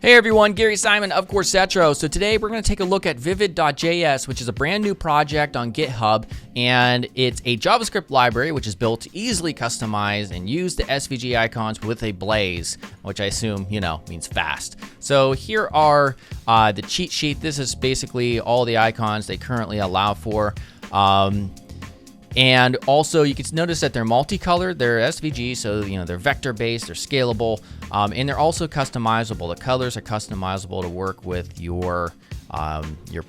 Hey everyone, Gary Simon of Coursetro. So today we're going to take a look at Vivid.js, which is a brand new project on GitHub, and it's a JavaScript library which is built to easily customize and use the SVG icons with a blaze, which I assume, means fast. So here are the cheat sheet. This is basically all the icons they currently allow for. And also you can notice that they're multicolored, they're SVG, so they're vector-based, they're scalable, and they're also customizable. The colors are customizable to work with your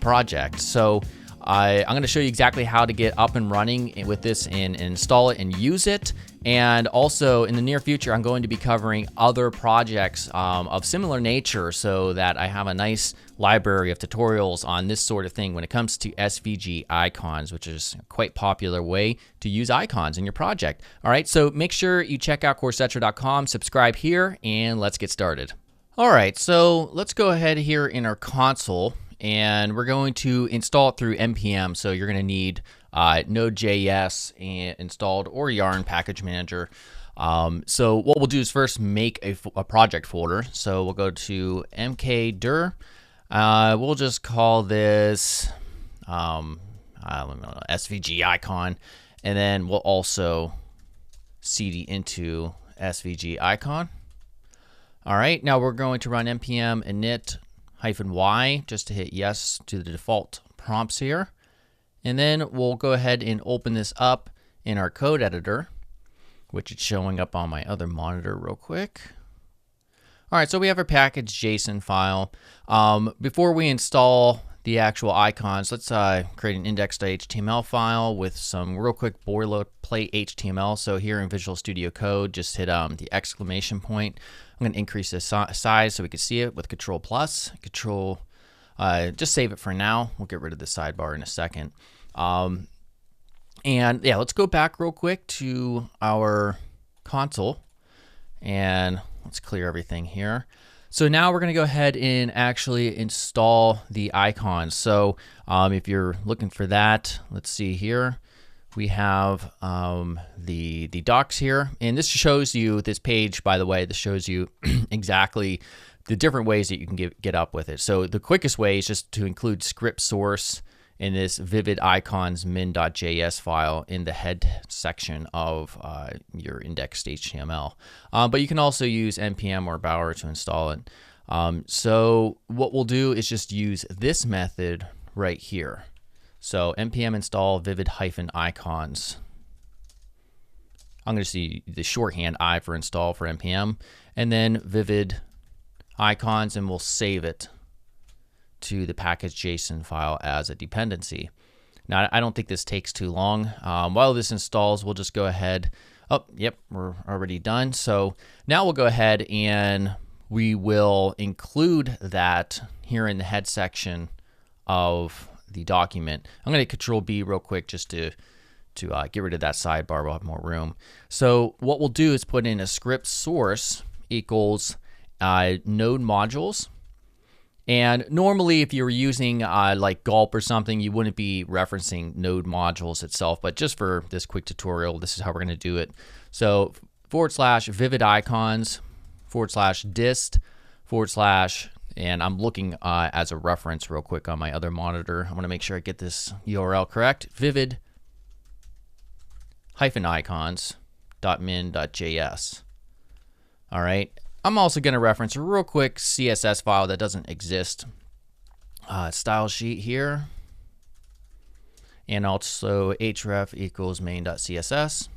project. So I'm going to show you exactly how to get up and running with this and install it and use it. And also in the near future, I'm going to be covering other projects of similar nature so that I have a nice library of tutorials on this sort of thing when it comes to SVG icons, which is a quite popular way to use icons in your project. All right, so make sure you check out Coursetro.com, subscribe here, and let's get started. All right, so let's go ahead here in our console, and we're going to install it through npm. So you're going to need Node.js installed or Yarn package manager. So what we'll do is first make a project folder. So we'll go to mkdir. We'll just call this SVG icon, and then we'll also cd into SVG icon. All right, now we're going to run npm init-y just to hit yes to the default prompts here. And then we'll go ahead and open this up in our code editor, which is showing up on my other monitor real quick. All right, so we have our package.json file. Before we install the actual icons, let's create an index.html file with some real quick boilerplate HTML. So here in Visual Studio Code, just hit the exclamation point. I'm going to increase the size so we can see it with Control+. Just save it for now. We'll get rid of the sidebar in a second. And yeah, let's go back real quick to our console and let's clear everything here. So now we're going to go ahead and actually install the icons. So if you're looking for that, let's see here. We have the docs here, and this shows you this page, by the way, this shows you exactly the different ways that you can get up with it. So the quickest way is just to include script source in this vivid icons min.js file in the head section of your index.html. But you can also use npm or bower to install it. So what we'll do is just use this method right here. So npm install vivid-icons. I'm going to see the shorthand I for install for npm, and then vivid icons, and we'll save it to the package.json file as a dependency. Now, I don't think this takes too long. While this installs, we'll just go ahead. Oh, yep, we're already done. So now we'll go ahead and we will include that here in the head section of the document. I'm going to Control B real quick just to get rid of that sidebar. We'll have more room. So what we'll do is put in a script source equals node modules. And normally if you were using like gulp or something, you wouldn't be referencing node modules itself, but just for this quick tutorial, this is how we're going to do it. So /vivid icons /dist / and I'm looking as a reference real quick on my other monitor. I want to make sure I get this URL correct. vivid-icons.min.js. All right. I'm also going to reference a real quick CSS file that doesn't exist. Style sheet here. And also href equals main.css.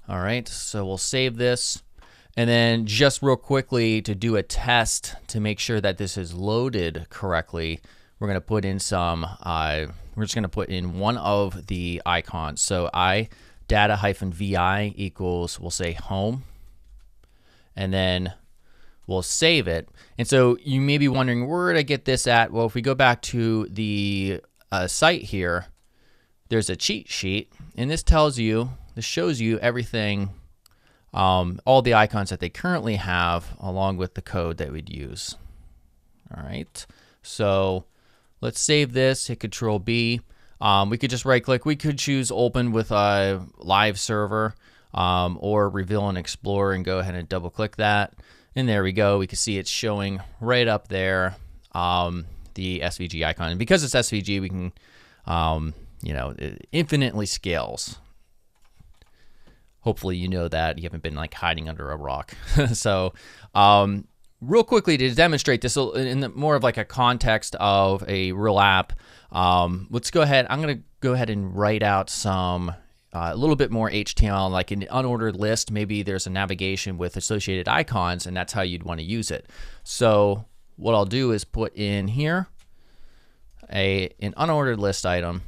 All right, so we'll save this. And then just real quickly to do a test to make sure that this is loaded correctly, we're going to put in some, we're just going to put in one of the icons. So data-vi equals, we'll say home. And then we'll save it. And so you may be wondering, where did I get this at? Well, if we go back to the site here, there's a cheat sheet, and this shows you everything, all the icons that they currently have, along with the code that we'd use. All right, so let's save this, hit Control B. We could just right click, we could choose open with a live server, or reveal and explore and go ahead and double click that. And there we go. We can see it's showing right up there, the SVG icon. And because it's SVG, we can, it infinitely scales. Hopefully you know that. You haven't been like hiding under a rock. So real quickly to demonstrate this in more of like a context of a real app, let's go ahead. I'm going to go ahead and write out some a little bit more HTML, like an unordered list. Maybe there's a navigation with associated icons, and that's how you'd want to use it. So what I'll do is put in here an unordered list item,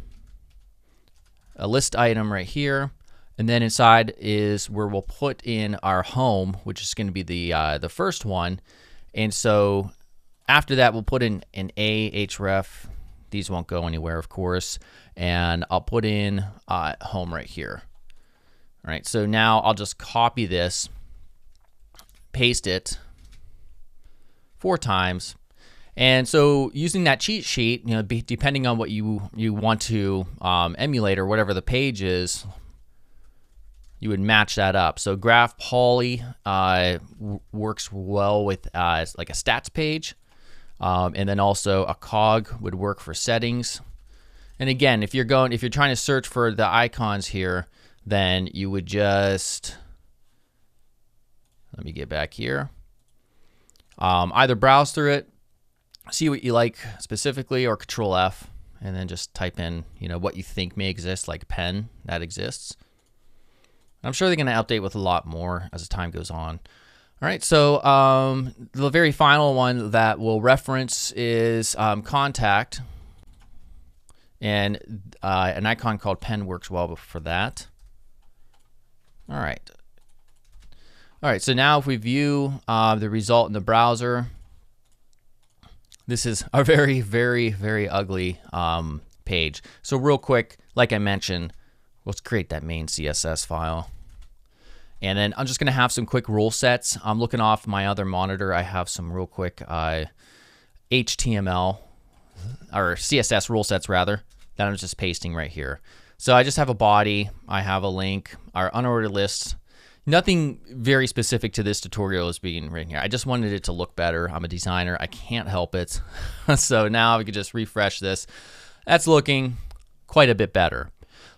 a list item right here. And then inside is where we'll put in our home, which is going to be the first one. And so after that, we'll put in an href. These won't go anywhere, of course. And I'll put in home right here. All right, so now I'll just copy this, paste it 4 times. And so using that cheat sheet, depending on what you want to emulate or whatever the page is, you would match that up. So graph poly works well with like a stats page, and then also a cog would work for settings. And again, if you're trying to search for the icons here, then you would just, let me get back here, either browse through it, see what you like specifically, or Control F, and then just type in what you think may exist, like pen that exists. I'm sure they're going to update with a lot more as the time goes on. All right, so the very final one that we'll reference is contact, and an icon called pen works well for that. All right, so now if we view the result in the browser, this is a very, very, very ugly page. So real quick, like I mentioned, let's create that main CSS file. And then I'm just going to have some quick rule sets. I'm looking off my other monitor. I have some real quick HTML or CSS rule sets rather that I'm just pasting right here. So I just have a body. I have a link, our unordered list. Nothing very specific to this tutorial is being written here. I just wanted it to look better. I'm a designer. I can't help it. So now we could just refresh this. That's looking quite a bit better.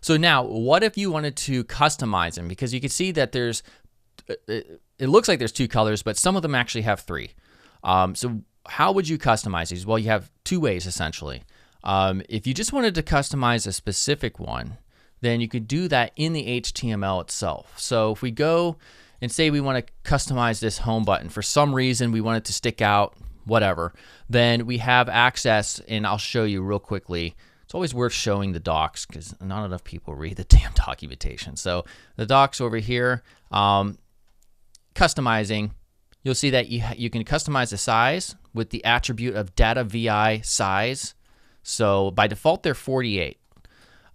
So now, what if you wanted to customize them? Because you can see that it looks like there's 2 colors, but some of them actually have 3. So how would you customize these? Well, you have 2 ways essentially. If you just wanted to customize a specific one, then you could do that in the HTML itself. So if we go and say we want to customize this home button, for some reason we want it to stick out, whatever, then we have access, and I'll show you real quickly. It's always worth showing the docs because not enough people read the damn documentation. So the docs over here, customizing, you'll see that you can customize the size with the attribute of data vi size. So by default, they're 48.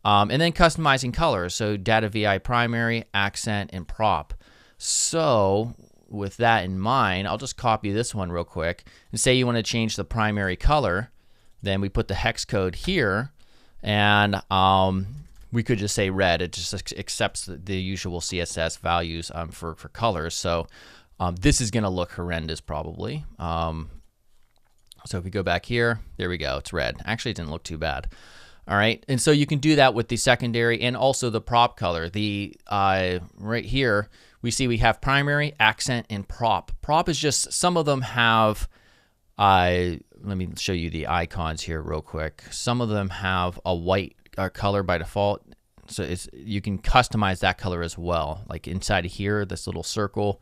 And then customizing colors, so data vi primary, accent, and prop. So with that in mind, I'll just copy this one real quick and say you want to change the primary color. Then we put the hex code here, and we could just say red. It just accepts the usual CSS values for colors. So this is going to look horrendous probably. So if we go back here, there we go, it's red. Actually, it didn't look too bad. All right, and so you can do that with the secondary and also the prop color. The right here, we see we have primary, accent, and prop. Prop is just, some of them have, let me show you the icons here real quick. Some of them have a white color by default, so you can customize that color as well. Like inside of here, this little circle.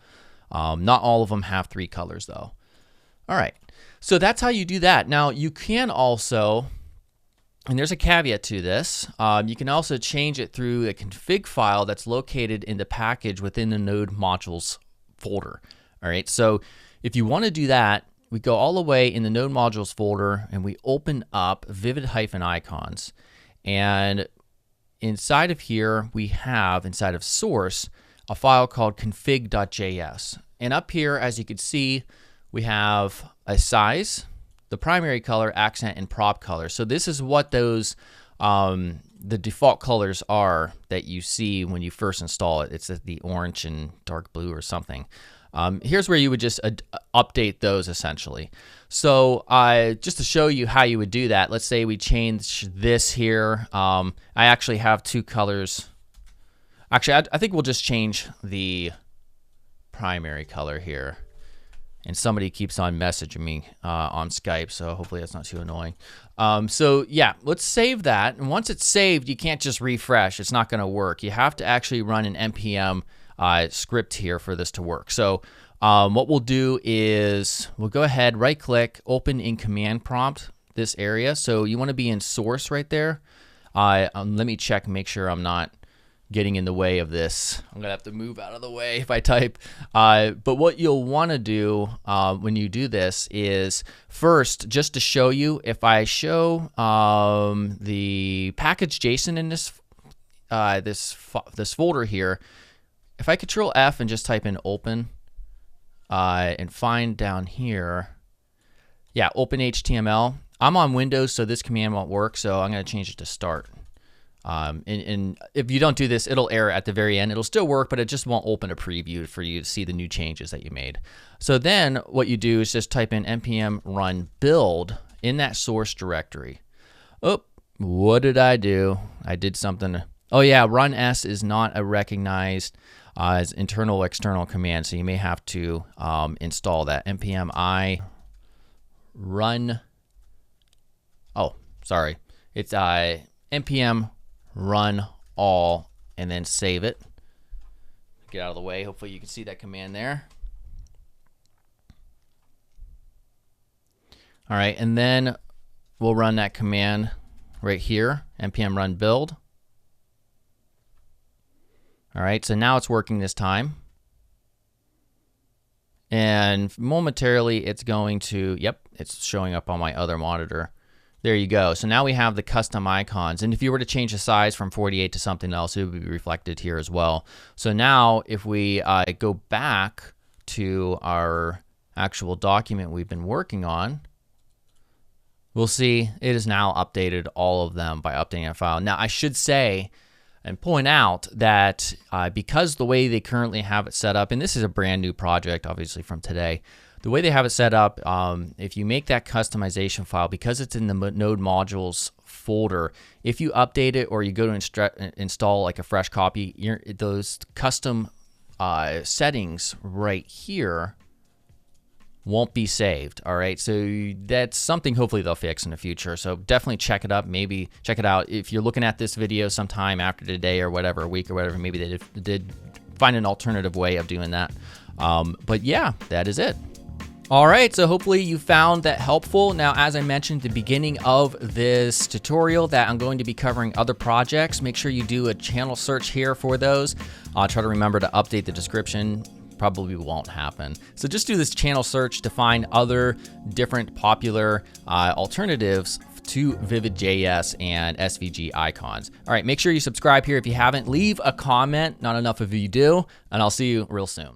Not all of them have 3 colors though. All right, so that's how you do that. Now you can also, and there's a caveat to this, you can also change it through a config file that's located in the package within the node modules folder. All right, so if you want to do that, we go all the way in the node modules folder and we open up Vivid-icons. And inside of here, we have, inside of source, a file called config.js. And up here, as you can see, we have a size, the primary color, accent, and prop color. So this is what those, the default colors are that you see when you first install it. It's the orange and dark blue or something. Here's where you would just update those essentially. So just to show you how you would do that, let's say we change this here. I actually have two colors. Actually, I think we'll just change the primary color here. And somebody keeps on messaging me on Skype, so hopefully that's not too annoying. So yeah, let's save that. And once it's saved, you can't just refresh. It's not going to work. You have to actually run an npm script here for this to work. So what we'll do is we'll go ahead, right-click, open in command prompt this area. So you want to be in source right there. Let me check, make sure I'm not getting in the way of this. I'm gonna have to move out of the way if I type. But what you'll want to do when you do this is first, just to show you, if I show the package.json in this folder here, if I Control F and just type in open and find down here, yeah, open HTML. I'm on Windows, so this command won't work. So I'm gonna change it to start. And if you don't do this, it'll error at the very end. It'll still work, but it just won't open a preview for you to see the new changes that you made. So then what you do is just type in npm run build in that source directory. Oh, what did I do? I did something. Oh yeah, run s is not a recognized as internal or external command, so you may have to install that. npm I run. Oh, sorry. It's npm run all, and then save it. Get out of the way. Hopefully you can see that command there. All right, and then we'll run that command right here, npm run build. All right, so now it's working this time. And momentarily it's going to, yep, it's showing up on my other monitor. There you go. So now we have the custom icons. And if you were to change the size from 48 to something else, it would be reflected here as well. So now if we go back to our actual document we've been working on, we'll see it is now updated all of them by updating a file. Now I should say and point out that because the way they currently have it set up, and this is a brand new project obviously from today, the way they have it set up, if you make that customization file, because it's in the node modules folder, if you update it or you go to install like a fresh copy, those custom settings right here won't be saved. All right, so that's something hopefully they'll fix in the future. So definitely check it up. Maybe check it out if you're looking at this video sometime after today or whatever, a week or whatever. Maybe they did find an alternative way of doing that. But yeah, that is it. All right, so hopefully you found that helpful. Now, as I mentioned at the beginning of this tutorial, that I'm going to be covering other projects. Make sure you do a channel search here for those. I'll try to remember to update the description. Probably won't happen. So just do this channel search to find other different popular alternatives to Vivid.js and SVG icons. All right, make sure you subscribe here if you haven't. Leave a comment, not enough of you do, and I'll see you real soon.